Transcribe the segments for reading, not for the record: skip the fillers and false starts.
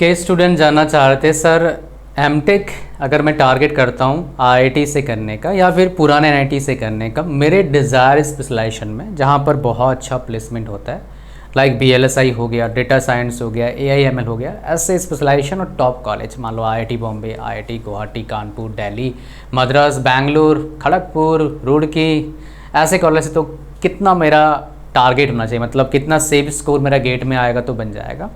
के स्टूडेंट जानना चाह रहे थे सर, एमटेक अगर मैं टारगेट करता हूँ आईआईटी से करने का या फिर पुराने एनआईटी से करने का, मेरे डिज़ायर स्पेशलाइजेशन में जहाँ पर बहुत अच्छा प्लेसमेंट होता है, लाइक बीएलएसआई हो गया, डेटा साइंस हो गया, एआईएमएल हो गया, ऐसे स्पेशलाइजेशन और टॉप कॉलेज मान लो आईआईटी बॉम्बे, आईआईटी गुवाहाटी, कानपुर, दिल्ली, मद्रास, बेंगलुरु, खड़गपुर, रुड़की, ऐसे कॉलेज से तो कितना मेरा टारगेट होना चाहिए, मतलब कितना सेफ स्कोर मेरा गेट में आएगा तो बन जाएगा।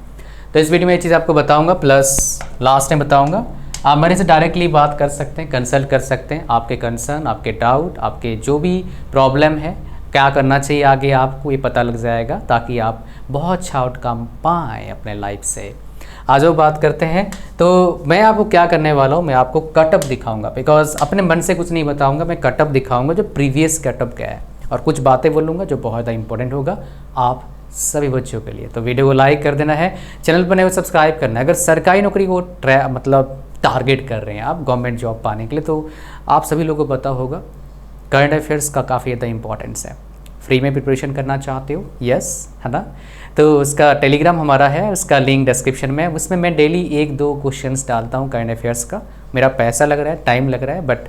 तो इस वीडियो में ये चीज़ आपको बताऊंगा, प्लस लास्ट में बताऊंगा। आप मेरे से डायरेक्टली बात कर सकते हैं, कंसल्ट कर सकते हैं, आपके कंसर्न, आपके डाउट, आपके जो भी प्रॉब्लम है, क्या करना चाहिए आगे आपको ये पता लग जाएगा, ताकि आप बहुत अच्छा आउटकम पाएँ अपने लाइफ से। आज वो बात करते हैं, तो मैं आपको क्या करने वाला हूँ, मैं आपको कटअप दिखाऊंगा, बिकॉज अपने मन से कुछ नहीं बताऊंगा, मैं कटअप दिखाऊंगा जो प्रीवियस कटअप क्या है, और कुछ बातें बोलूँगा जो बहुत ज़्यादा इंपॉर्टेंट होगा आप सभी बच्चों के लिए। तो वीडियो को लाइक कर देना है, चैनल पर नए हो सब्सक्राइब करना है। अगर सरकारी नौकरी को मतलब टारगेट कर रहे हैं आप गवर्नमेंट जॉब पाने के लिए, तो आप सभी लोगों को पता होगा करंट अफेयर्स का काफ़ी ज़्यादा इंपॉर्टेंस है। फ्री में प्रिपरेशन करना चाहते हो, यस है ना, तो उसका टेलीग्राम हमारा है, उसका लिंक डिस्क्रिप्शन में है। उसमें मैं डेली 1-2 क्वेश्चंस डालता हूँ करंट अफेयर्स का। मेरा पैसा लग रहा है, टाइम लग रहा है, बट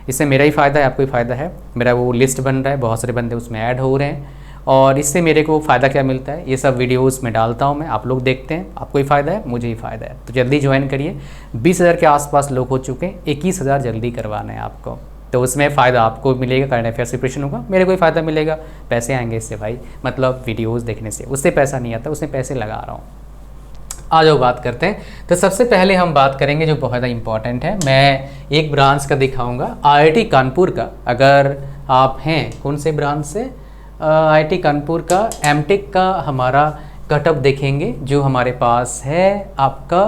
इससे मेरा ही फ़ायदा है, आपको ही फ़ायदा है। मेरा वो लिस्ट बन रहा है, बहुत सारे बंदे उसमें ऐड हो रहे हैं, और इससे मेरे को फ़ायदा क्या मिलता है, ये सब वीडियोस में डालता हूँ मैं, आप लोग देखते हैं, आपको ही फ़ायदा है, मुझे ही फ़ायदा है। तो जल्दी ज्वाइन करिए। 20,000 के आसपास लोग हो चुके हैं, 21,000 जल्दी करवाना है आपको। तो उसमें फ़ायदा आपको मिलेगा, करंट अफेयर्स प्रिपरेशन होगा, मेरे को ही फ़ायदा मिलेगा, पैसे आएंगे इससे भाई, मतलब वीडियोज़ देखने से। उससे पैसा नहीं आता, उसमें पैसे लगा रहा हूँ। आ जाओ बात करते हैं। तो सबसे पहले हम बात करेंगे जो बहुत ज़्यादा इंपॉर्टेंट है, मैं एक ब्रांच का दिखाऊंगा, आईआईटी कानपुर का। अगर आप हैं कौन से ब्रांच से, आईआईटी कानपुर का एमटेक का हमारा कटअप देखेंगे, जो हमारे पास है आपका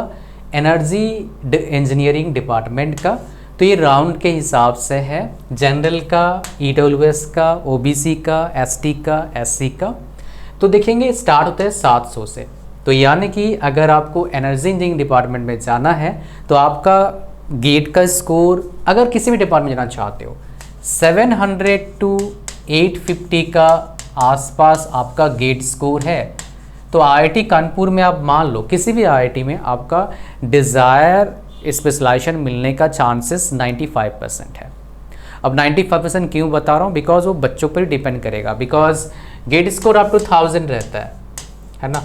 एनर्जी इंजीनियरिंग डिपार्टमेंट का। तो ये राउंड के हिसाब से है, जनरल का, ईडब्ल्यूएस का, ओबीसी का, एसटी का, एससी का। तो देखेंगे स्टार्ट होता है 700 से। तो यानी कि अगर आपको एनर्जी इंजीनियरिंग डिपार्टमेंट में जाना है तो आपका गेट का स्कोर, अगर किसी भी डिपार्टमेंट जाना चाहते हो, 700 to 850 का आसपास आपका गेट स्कोर है। तो आईआईटी कानपुर में आप मान लो, किसी भी आईआईटी में आपका डिज़ायर स्पेशलाइजेशन मिलने का चांसेस 95% है। अब 95% क्यों बता रहा हूँ, बिकॉज वो बच्चों पर डिपेंड करेगा, because GATE score up to 1000 रहता है ना।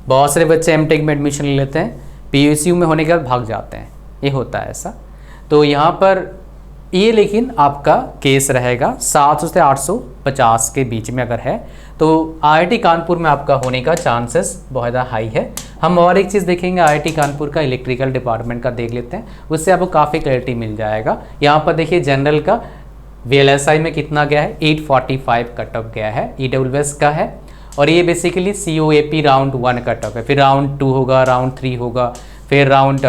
बहुत सारे बच्चे एमटेक में एडमिशन ले लेते हैं, पीयूसीयू में होने के बाद भाग जाते हैं, ये होता है ऐसा। तो यहाँ पर ये लेकिन आपका केस रहेगा 700 से 850 के बीच में अगर है, तो आईआईटी कानपुर में आपका होने का चांसेस बहुत ज़्यादा हाई है। हम और एक चीज़ देखेंगे, आईआईटी कानपुर का इलेक्ट्रिकल डिपार्टमेंट का देख लेते हैं, उससे आपको काफ़ी क्लैरिटी मिल जाएगा। यहाँ पर देखिए जनरल का वीएलएसआई में कितना गया है, 845 कटअप गया है, ईडब्ल्यूएस का है, और ये बेसिकली सीओएपी राउंड 1 कटअप है। फिर राउंड 2 होगा, राउंड 3 होगा, फिर राउंड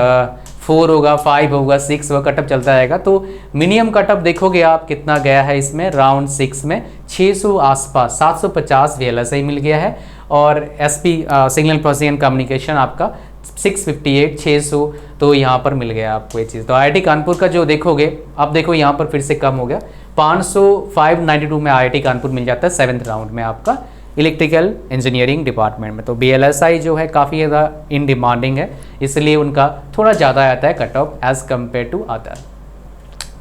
4 होगा, 5 होगा, 6 होगा, कटअप चलता रहेगा। तो मिनिमम कटअप देखोगे आप कितना गया है इसमें, राउंड 6 में 600 आसपास, 750 वीएलएसआई मिल गया है, और एसपी सिग्नल प्रोसेसिंग कम्युनिकेशन आपका 658, 600, तो यहाँ पर मिल गया आपको ये चीज़। तो आईआईटी कानपुर का जो देखोगे, अब देखो यहाँ पर फिर से कम हो गया, 592 में आईआईटी कानपुर मिल जाता है 7th राउंड में आपका इलेक्ट्रिकल इंजीनियरिंग डिपार्टमेंट में। तो बीएलएसआई जो है काफ़ी ज़्यादा इन डिमांडिंग है, इसलिए उनका थोड़ा ज़्यादा आता है cut off as compare to other.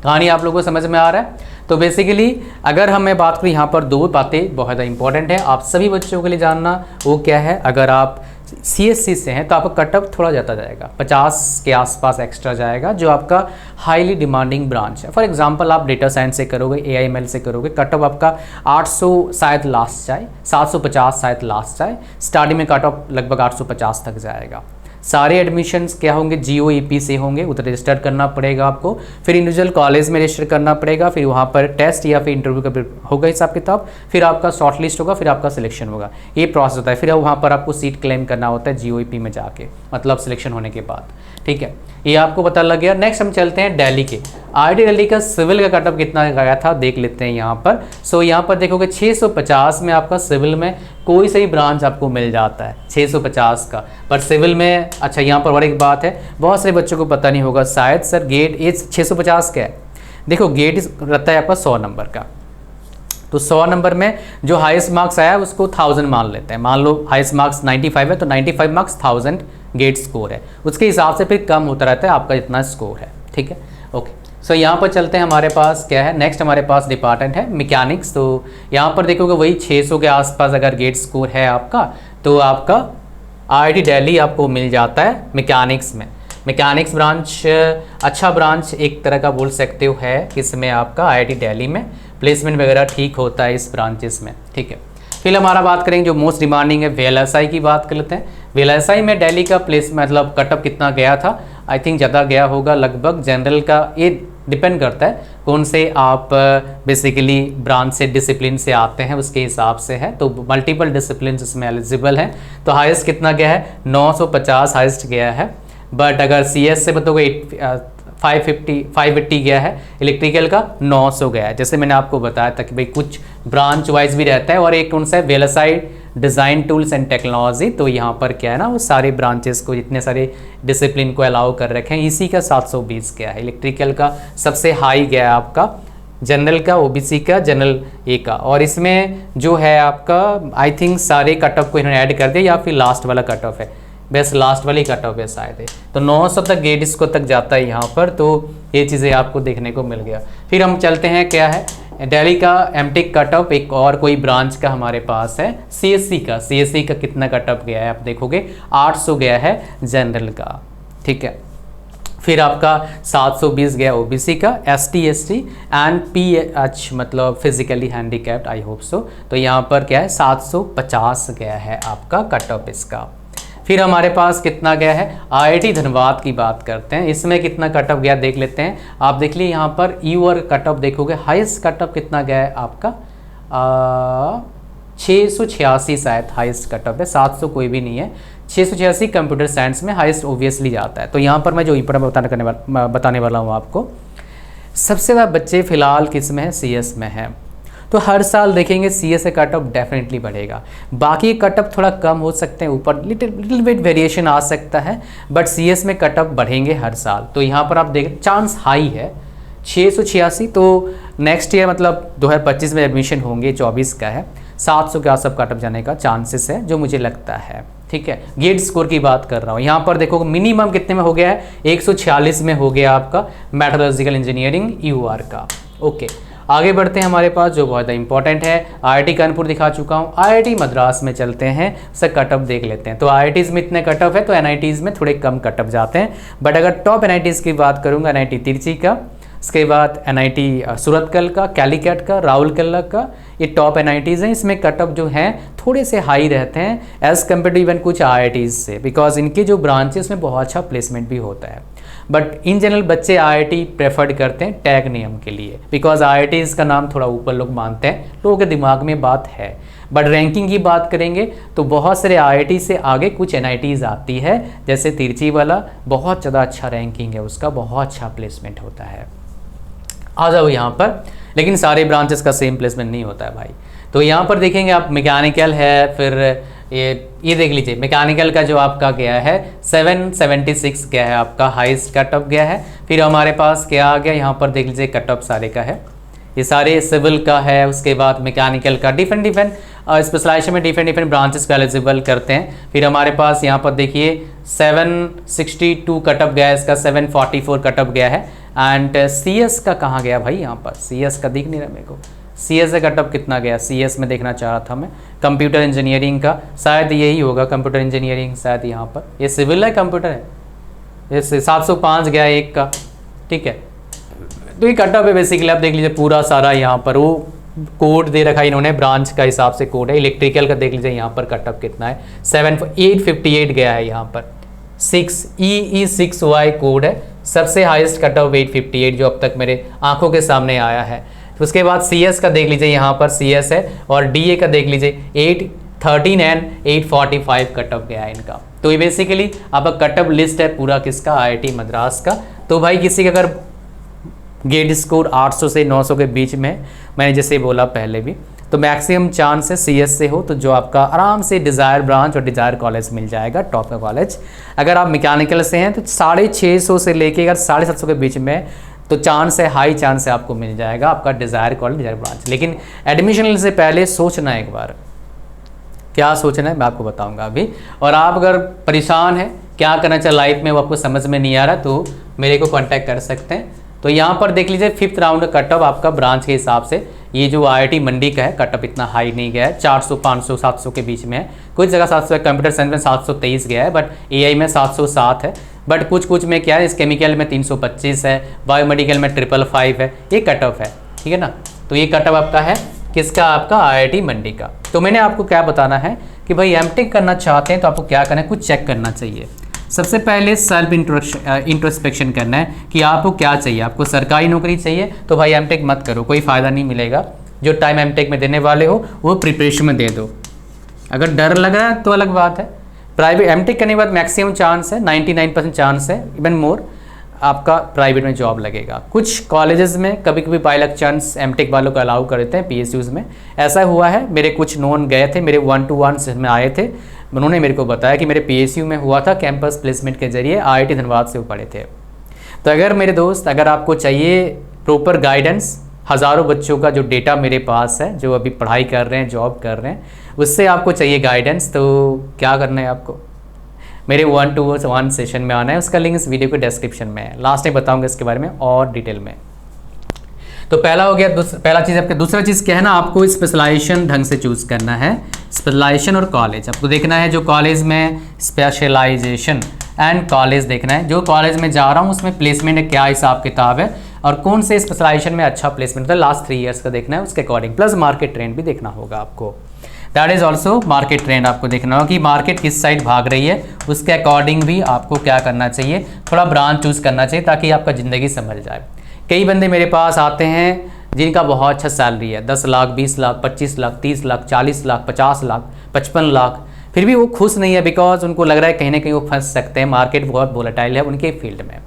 कहानी आप लोगों को समझ में आ रहा है। तो बेसिकली अगर हमें बात करें, यहाँ पर 2 बातें बहुत ज़्यादा इंपॉर्टेंट है आप सभी बच्चों के लिए जानना, वो क्या है, अगर आप सीएससी से हैं तो आपका कटअप थोड़ा ज़्यादा जाएगा, 50 के आसपास एक्स्ट्रा जाएगा, जो आपका हाईली डिमांडिंग ब्रांच है। फॉर एग्जांपल आप डेटा साइंस से करोगे, एआईएमएल से करोगे, कटअप आपका 800 शायद लास्ट जाए, 750 शायद लास्ट जाए, स्टार्टिंग में कटअप लगभग 850 तक जाएगा। सारे एडमिशन्स क्या होंगे, जीओईपी से होंगे, उधर रजिस्टर करना पड़ेगा आपको, फिर इंडिविजुअल कॉलेज में रजिस्टर करना पड़ेगा, फिर वहाँ पर टेस्ट या फिर इंटरव्यू का होगा हिसाब किताब, फिर आपका शॉर्ट लिस्ट होगा, फिर आपका सिलेक्शन होगा, ये प्रोसेस होता है। फिर वहाँ पर आपको सीट क्लेम करना होता है जीओईपी में जाके, मतलब सिलेक्शन होने के बाद। ठीक है, ये आपको पता लग गया। नेक्स्ट हम चलते हैं दिल्ली के। आईआईटी दिल्ली का सिविल का कटअप कितना गया था देख लेते हैं यहाँ पर। सो यहाँ पर देखोगे 650 में आपका सिविल में कोई सही ब्रांच आपको मिल जाता है, 650 का। पर सिविल में अच्छा, यहाँ पर और एक बात है, बहुत सारे बच्चों को पता नहीं होगा शायद, सर गेट ये 650 का है। देखो गेट रहता है आपका 100 नंबर का, तो 100 नंबर में जो हाईएस्ट मार्क्स आया उसको 1000 मान लेते हैं। मान लो हाईएस्ट मार्क्स 95 है तो 95 मार्क्स 1000 गेट स्कोर है, उसके हिसाब से फिर कम होता रहता है आपका जितना स्कोर है। ठीक है, ओके। सो यहाँ पर चलते हैं, हमारे पास क्या है नेक्स्ट, हमारे पास डिपार्टमेंट है मैकेनिक्स। तो यहाँ पर देखोगे वही 600 के आसपास अगर गेट स्कोर है आपका तो आपका आईआईटी दिल्ली आपको मिल जाता है मैकेनिक्स में। मैकेनिक्स ब्रांच अच्छा ब्रांच एक तरह का बोल सकते हो है, इसमें आपका आईआईटी दिल्ली में प्लेसमेंट वगैरह ठीक होता है इस ब्रांचेस में। ठीक है, फिर हमारा बात करेंगे जो मोस्ट डिमांडिंग है वीएलएसआई की बात कर लेते हैं। वीएलएसआई में दिल्ली का प्लेस मतलब कटअप कितना गया था, आई थिंक ज़्यादा गया होगा लगभग। जनरल का ये डिपेंड करता है कौन से आप बेसिकली ब्रांच से डिसिप्लिन से आते हैं उसके हिसाब से है, तो मल्टीपल डिसिप्लिन इसमें एलिजिबल हैं। तो हाईएस्ट कितना गया है 950 हाईएस्ट गया है, बट अगर सीएस से बताओगे 580 गया है, इलेक्ट्रिकल का 900 गया है। जैसे मैंने आपको बताया था कि भाई कुछ ब्रांच वाइज भी रहता है, और एक कौन सा है VLSI design tools and technology. तो यहाँ पर क्या है ना वो सारे ब्रांचेस को जितने सारे डिसिप्लिन को अलाउ कर रखे हैं, इसी का 720 गया है। इलेक्ट्रिकल का सबसे हाई गया है आपका, जनरल का, ओबीसी का, जनरल ए का, और इसमें जो है आपका आई थिंक सारे कट ऑफ को इन्होंने ऐड कर दिया या फिर लास्ट वाला कट ऑफ है, बस लास्ट वाली कट ऑफ है शायद है। तो 900 तक गेट इसको तक जाता है यहाँ पर, तो ये चीज़ें आपको देखने को मिल गया। फिर हम चलते हैं क्या है दिल्ली का एमटेक कट ऑफ, एक और कोई ब्रांच का हमारे पास है सीएससी का। सीएससी का कितना कट ऑफ गया है आप देखोगे 800 गया है जनरल का। ठीक है, फिर आपका 720 गया ओबीसी का, एसटी एसटी एंड पीएच मतलब physically handicapped, I hope so. तो यहाँ पर क्या है 750 गया है आपका कट ऑफ इसका। फिर हमारे पास कितना गया है आईआईटी धनबाद की बात करते हैं, इसमें कितना कट ऑफ गया देख लेते हैं। आप देख लीजिए यहाँ पर यूआर कट ऑफ देखोगे, हाईएस्ट कट ऑफ कितना गया है आपका 686 शायद हाईएस्ट कट ऑफ है, 700 कोई भी नहीं है। 686 कंप्यूटर साइंस में हाईएस्ट ओबियसली जाता है। तो यहाँ पर मैं जो इंपॉर्टेंट बताने वाला हूँ आपको, सबसे ज़्यादा बच्चे फिलहाल किस में है सीएस में है। तो हर साल देखेंगे सीएस से कट ऑफ डेफिनेटली बढ़ेगा, बाकी कट ऑफ थोड़ा कम हो सकते हैं, ऊपर लिटिल बिट वेरिएशन आ सकता है, बट सीएस में कट ऑफ बढ़ेंगे हर साल। तो यहाँ पर आप देखें चांस हाई है 686। तो नेक्स्ट ईयर मतलब 2025 में एडमिशन होंगे, 24 का है, 700 के आसपास कट ऑफ जाने का चांसेस है जो मुझे लगता है। ठीक है, गेट स्कोर की बात कर रहा हूँ, यहाँ पर देखो मिनिमम कितने में हो गया है 146 में हो गया आपका मेट्रोलॉजिकल इंजीनियरिंग यूआर का। ओके, आगे बढ़ते हैं, हमारे पास जो बहुत इंपॉर्टेंट है आईआईटी कानपुर दिखा चुका हूँ, आईआईटी मद्रास में चलते हैं, उससे कट ऑफ देख लेते हैं। तो आईआईटीज़ में इतने कट ऑफ है, तो एनआईटीज़ में थोड़े कम कट ऑफ जाते हैं, बट अगर टॉप एनआईटीज़ की बात करूँगा एनआईटी तिरची का, उसके बाद एनआईटी सूरतकल का, कैलीकट का, राउरकेला का, ये टॉप एनआईटीज़ हैं। इसमें कट ऑफ जो हैं थोड़े से हाई रहते हैं एज़ कम्पेयर टू इवन कुछ आईआईटीज़ से, बिकॉज इनके जो ब्रांचेस में बहुत अच्छा प्लेसमेंट भी होता है। बट इन जनरल बच्चे आईआईटी प्रेफर्ड करते हैं टैग नियम के लिए, बिकॉज आईआईटीज़ का नाम थोड़ा ऊपर लोग मानते हैं, लोगों के दिमाग में बात है। बट रैंकिंग की बात करेंगे तो बहुत सारे आईआईटी से आगे कुछ एनआईटीज़ आती है, जैसे तिरची वाला बहुत ज़्यादा अच्छा रैंकिंग है उसका, बहुत अच्छा प्लेसमेंट होता है। आ जाओ यहाँ पर, लेकिन सारे ब्रांचेस का सेम प्लेसमेंट नहीं होता है भाई। तो यहाँ पर देखेंगे आप मैकेनिकल है, फिर ये देख लीजिए मैकेनिकल का जो आपका गया है 776 गया है आपका, हाईएस्ट कट ऑफ गया है। फिर हमारे पास क्या आ गया यहाँ पर देख लीजिए कट ऑफ सारे का है, ये सारे सिविल का है, उसके बाद मैकेनिकल का डिफरेंट स्पेशलाइजेशन में डिफरेंट ब्रांचेस को एलिजिबल करते हैं। फिर हमारे पास यहाँ पर देखिए 762 कट ऑफ गया है इसका, 744 कट ऑफ गया है। एंड सीएस का कहाँ गया भाई, यहाँ पर सीएस का दिख नहीं रहा मेरे को, सीएस का कट ऑफ कितना गया सीएस में देखना चाह रहा था मैं। कंप्यूटर इंजीनियरिंग का शायद यही होगा, कंप्यूटर इंजीनियरिंग शायद यहाँ पर, ये सिविल है कंप्यूटर है, ये 705 गया एक का। ठीक है, तो ये कट ऑफ है बेसिकली, आप देख लीजिए पूरा सारा यहाँ पर वो कोड दे रखा है इन्होंने, ब्रांच का हिसाब से कोड है। इलेक्ट्रिकल का देख लीजिए यहाँ पर कट ऑफ कितना है 858 गया है यहाँ पर, 6E6Y कोड है, सबसे हाईएस्ट कट ऑफ 858 जो अब तक मेरे आंखों के सामने आया है। तो उसके बाद सीएस का देख लीजिए यहाँ पर सीएस है, और डीए का देख लीजिए 813 एंड 845 कट ऑफ गया है इनका। तो ये बेसिकली आपका कट ऑफ लिस्ट है पूरा किसका, आईआईटी मद्रास का। तो भाई किसी का अगर गेट स्कोर 800 से 900 के बीच में, मैंने जैसे बोला पहले भी, तो मैक्सिमम चांस है सीएस से हो तो जो आपका आराम से डिज़ायर ब्रांच और डिज़ायर कॉलेज मिल जाएगा, टॉप का कॉलेज। अगर आप मैकेनिकल से हैं तो 650 से लेके अगर 750 के बीच में तो चांस है, हाई चांस है आपको मिल जाएगा आपका डिज़ायर कॉलेज, डिज़ायर ब्रांच। लेकिन एडमिशन से पहले सोचना एक बार, क्या सोचना है मैं आपको बताऊंगा अभी। और आप अगर परेशान हैं क्या करना चाहिए लाइफ में, वो आपको समझ में नहीं आ रहा, तो मेरे को कांटेक्ट कर सकते हैं। तो यहाँ पर देख लीजिए 5th राउंड का कट ऑफ आपका ब्रांच के हिसाब से, ये जो IIT मंडी का है कट ऑफ इतना हाई नहीं गया है, 400 500 700 के बीच में है। कुछ जगह 700 है, कंप्यूटर साइंस में 723 गया है, बट AI में 707 है, बट कुछ में क्या है, इस केमिकल में 325 है, बायोमेडिकल में 555 है, ये कट ऑफ है, ठीक है ना। तो ये कट ऑफ आपका है किसका, आपका IIT मंडी का। तो मैंने आपको क्या बताना है कि भाई एमटेक करना चाहते हैं तो आपको क्या करना है, कुछ चेक करना चाहिए। सबसे पहले सेल्फ इंट्रोस्पेक्शन करना है कि आपको क्या चाहिए। आपको सरकारी नौकरी चाहिए तो भाई एमटेक मत करो, कोई फ़ायदा नहीं मिलेगा। जो टाइम एमटेक में देने वाले हो वो प्रिपरेशन में दे दो। अगर डर लग रहा है तो अलग बात है। प्राइवेट एमटेक करने के बाद मैक्सिमम चांस है, 99% चांस है, इवन मोर, आपका प्राइवेट में जॉब लगेगा। कुछ कॉलेजेस में कभी कभी बाई लक चांस एमटेक वालों को अलाउ कर देते हैं, PSUs में ऐसा हुआ है। मेरे कुछ नोन गए थे, मेरे 1-to-1 में आए थे, उन्होंने मेरे को बताया कि मेरे PSU में हुआ था, कैंपस प्लेसमेंट के जरिए IIT धनबाद से वो पढ़े थे। तो अगर मेरे दोस्त, अगर आपको चाहिए प्रॉपर गाइडेंस, हज़ारों बच्चों का जो डेटा मेरे पास है जो अभी पढ़ाई कर रहे हैं, जॉब कर रहे हैं, उससे आपको चाहिए गाइडेंस, तो क्या करना है आपको, मेरे 1-to-1 सेशन में आना है। उसका लिंक इस वीडियो के डिस्क्रिप्शन में है, लास्ट में बताऊंगा इसके बारे में और डिटेल में। तो पहला हो गया, पहला चीज़ आपका। दूसरा चीज़ क्या है ना, आपको स्पेशलाइजेशन ढंग से चूज़ करना है। स्पेशलाइजेशन और कॉलेज आपको देखना है, जो कॉलेज में स्पेशलाइजेशन एंड कॉलेज देखना है। जो कॉलेज में जा रहा हूँ उसमें प्लेसमेंट क्या हिसाब किताब है और कौन से स्पेशलाइजेशन में अच्छा प्लेसमेंट होता है, लास्ट 3 ईयर्स का देखना है, उसके अकॉर्डिंग। प्लस मार्केट ट्रेंड भी देखना होगा आपको, that is also market trend आपको देखना होगा कि मार्केट किस साइड भाग रही है, उसके अकॉर्डिंग भी आपको क्या करना चाहिए, थोड़ा ब्रांच चूज़ करना चाहिए ताकि आपका ज़िंदगी समझ जाए। कई बंदे मेरे पास आते हैं जिनका बहुत अच्छा सैलरी है, 10 लाख, 20 लाख, 25 लाख, 30 लाख, 40 लाख, 50 लाख, 55 लाख, फिर भी वो खुश नहीं है, बिकॉज उनको लग रहा है कहीं ना कहीं वो फंस सकते हैं, मार्केट बहुत वोलेटाइल है उनके फील्ड में।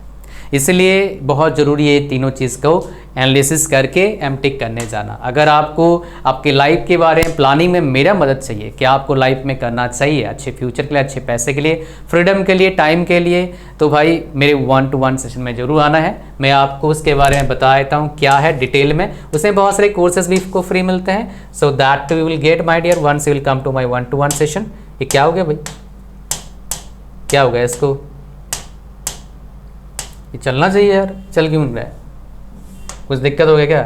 इसलिए बहुत ज़रूरी है तीनों चीज़ को एनालिसिस करके एमटेक करने जाना। अगर आपको आपके लाइफ के बारे में प्लानिंग में मेरा मदद चाहिए कि आपको लाइफ में करना चाहिए अच्छे फ्यूचर के लिए, अच्छे पैसे के लिए, फ्रीडम के लिए, टाइम के लिए, तो भाई मेरे 1-to-1 सेशन में ज़रूर आना है। मैं आपको उसके बारे में बता देता हूँ क्या है डिटेल में। उसमें बहुत सारे कोर्सेज भी आपको फ्री मिलते हैं। So that you will get my dear once you will come to my 1-to-1 session. ये क्या हो गया भाई, क्या हो गया इसको, ये चलना चाहिए यार, चल क्यों नहीं रहा है, कुछ दिक्कत हो गया क्या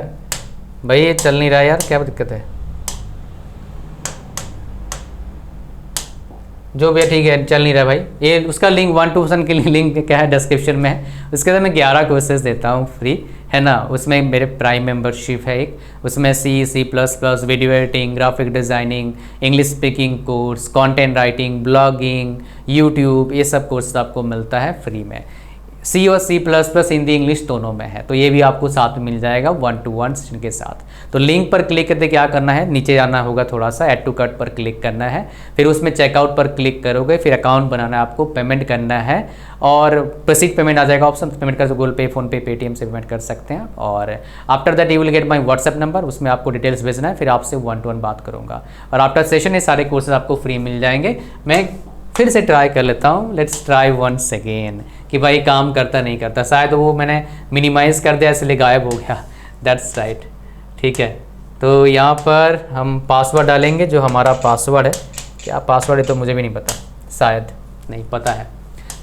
भाई, ये चल नहीं रहा है यार, क्या दिक्कत है, जो भी है ठीक है, चल नहीं रहा भाई। ये उसका लिंक 1-to-1 के लिए लिंक क्या है डिस्क्रिप्शन में है। उसके बाद मैं 11 कोर्सेज देता हूँ फ्री, है ना। उसमें मेरे प्राइम मेंबरशिप है एक, उसमें C++, video editing, graphic designing, English speaking course, content writing, blogging, YouTube, ये सब कोर्स आपको मिलता है फ्री में। C और C++ हिंदी इंग्लिश दोनों में है, तो ये भी आपको साथ में मिल जाएगा 1-to-1 सेशन के साथ। तो लिंक पर क्लिक करके क्या करना है, नीचे जाना होगा थोड़ा सा, ऐड टू कार्ट पर क्लिक करना है, फिर उसमें चेकआउट पर क्लिक करोगे, फिर अकाउंट बनाना है आपको, पेमेंट करना है और प्रोसीड पेमेंट आ जाएगा ऑप्शन, पेमेंट कर गूगल पे, फ़ोन पे, पेटीएम से पेमेंट कर सकते हैं। और after that you will get my WhatsApp number, उसमें आपको डिटेल्स भेजना है, फिर आपसे 1-to-1 बात करूँगा। और आफ्टर सेशन ये सारे कोर्सेज आपको फ्री मिल जाएंगे। मैं फिर से ट्राई कर लेता हूँ, लेट्स ट्राई वंस अगेन, कि भाई काम करता नहीं करता, शायद वो मैंने मिनिमाइज़ कर दिया इसलिए गायब हो गया, दैट्स राइट, ठीक है। तो यहाँ पर हम पासवर्ड डालेंगे, जो हमारा पासवर्ड है, क्या पासवर्ड है तो मुझे भी नहीं पता, शायद नहीं पता है।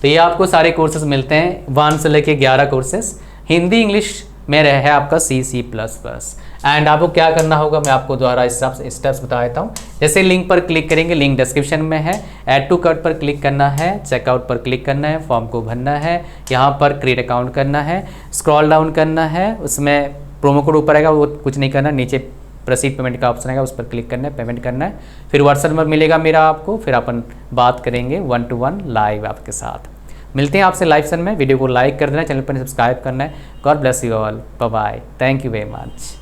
तो ये आपको सारे कोर्सेज मिलते हैं 1 से लेके 11 कोर्सेज, हिंदी इंग्लिश में है आपका C++। एंड आपको क्या करना होगा मैं आपको द्वारा स्टेप्स बता देता हूँ। जैसे लिंक पर क्लिक करेंगे, लिंक डिस्क्रिप्शन में है, ऐड टू कार्ट पर क्लिक करना है, चेकआउट पर क्लिक करना है, फॉर्म को भरना है, यहाँ पर क्रिएट अकाउंट करना है, स्क्रॉल डाउन करना है, उसमें प्रोमो कोड ऊपर आएगा, वो कुछ नहीं करना, नीचे प्रोसीड पेमेंट का ऑप्शन आएगा, उस पर क्लिक करना है, पेमेंट करना है, फिर व्हाट्सएप नंबर मिलेगा मेरा आपको, फिर अपन बात करेंगे 1-to-1 लाइव आपके साथ। मिलते हैं आपसे लाइव सेशन में। वीडियो को लाइक कर देना, चैनल पर सब्सक्राइब करना है। God bless you all, bye bye, thank you very much.